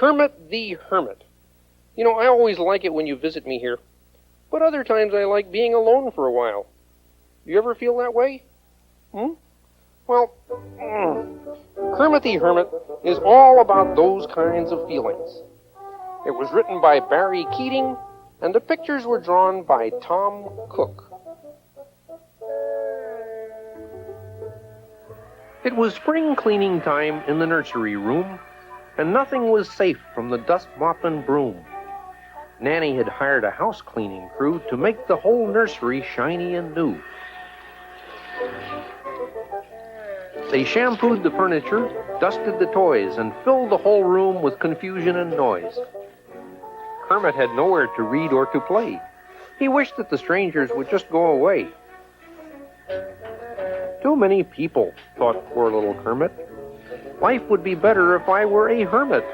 Kermit the Hermit. You know, I always like it when you visit me here, but other times I like being alone for a while. You ever feel that way? Well, Kermit the Hermit is all about those kinds of feelings. It was written by Barry Keating, and the pictures were drawn by Tom Cook. It was spring cleaning time in the nursery room, and nothing was safe from the dust mop and broom. Nanny had hired a house cleaning crew to make the whole nursery shiny and new. They shampooed the furniture, dusted the toys, and filled the whole room with confusion and noise. Kermit had nowhere to read or to play. He wished that the strangers would just go away. Too many people, thought poor little Kermit. Life would be better if I were a hermit.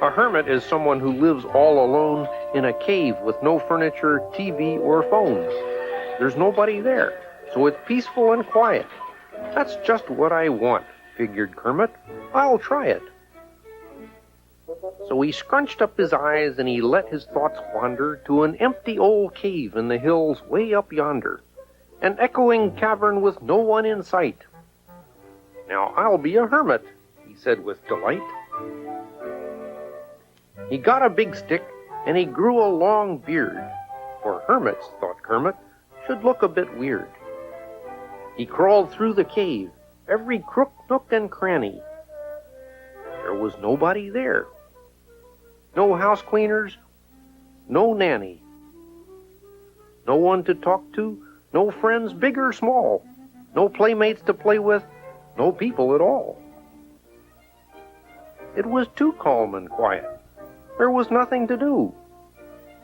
A hermit is someone who lives all alone in a cave with no furniture, TV, or phones. There's nobody there, so it's peaceful and quiet. That's just what I want, figured Kermit. I'll try it. So he scrunched up his eyes and he let his thoughts wander to an empty old cave in the hills way up yonder, an echoing cavern with no one in sight. Now I'll be a hermit, he said with delight. He got a big stick and he grew a long beard, for hermits, thought Kermit, should look a bit weird. He crawled through the cave, every crook, nook, and cranny. There was nobody there. No house cleaners, no nanny. No one to talk to, no friends big or small, no playmates to play with, no people at all. It was too calm and quiet. There was nothing to do.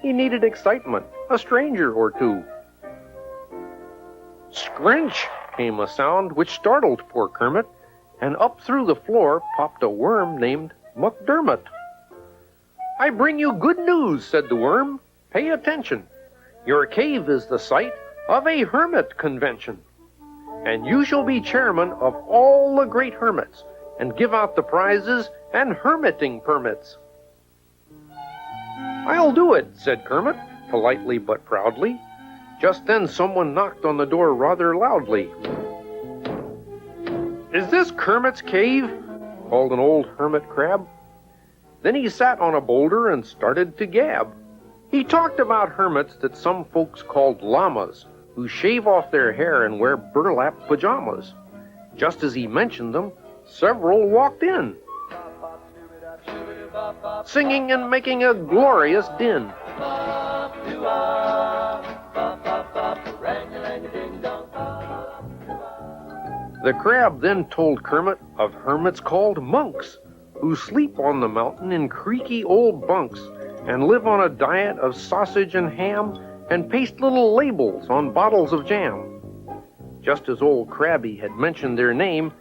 He needed excitement, a stranger or two. Scrunch came a sound which startled poor Kermit, and up through the floor popped a worm named McDermott. I bring you good news, said the worm. Pay attention. Your cave is the site of a hermit convention, and you shall be chairman of all the great hermits and give out the prizes and hermiting permits. I'll do it, said Kermit, politely but proudly. Just then someone knocked on the door rather loudly. Is this Kermit's cave? Called an old hermit crab. Then he sat on a boulder and started to gab. He talked about hermits that some folks called llamas, who shave off their hair and wear burlap pajamas. Just as he mentioned them, several walked in, singing and making a glorious din. The crab then told Kermit of hermits called monks, who sleep on the mountain in creaky old bunks and live on a diet of sausage and ham and paste little labels on bottles of jam. Just as old Krabby had mentioned their name,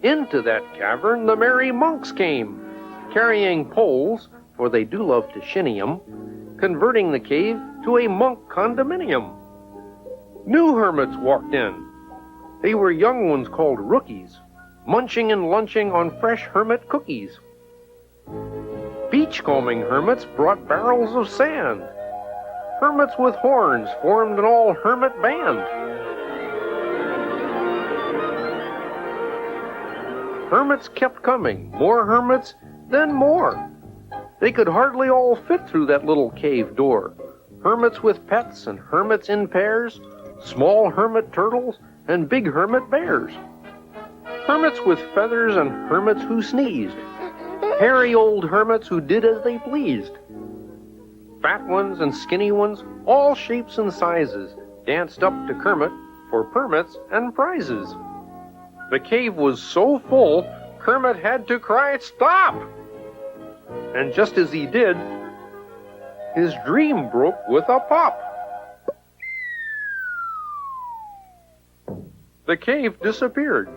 into that cavern the merry monks came, carrying poles, for they do love to shinny 'em, converting the cave to a monk condominium. New hermits walked in. They were young ones called rookies, munching and lunching on fresh hermit cookies. Beachcombing hermits brought barrels of sand. Hermits with horns formed an all-hermit band. Hermits kept coming, more hermits, then more. They could hardly all fit through that little cave door. Hermits with pets and hermits in pairs, small hermit turtles and big hermit bears. Hermits with feathers and hermits who sneezed. Hairy old hermits who did as they pleased. Fat ones and skinny ones, all shapes and sizes, danced up to Kermit for permits and prizes. The cave was so full, Kermit had to cry, "Stop!" And just as he did, his dream broke with a pop. The cave disappeared.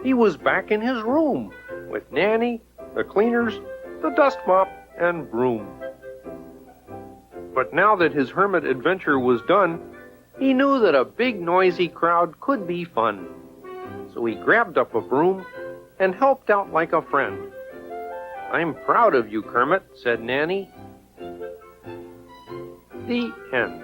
He was back in his room with Nanny, the cleaners, the dust mop, and broom. But now that his hermit adventure was done, he knew that a big noisy crowd could be fun. So he grabbed up a broom and helped out like a friend. I'm proud of you, Kermit, said Nanny. The end.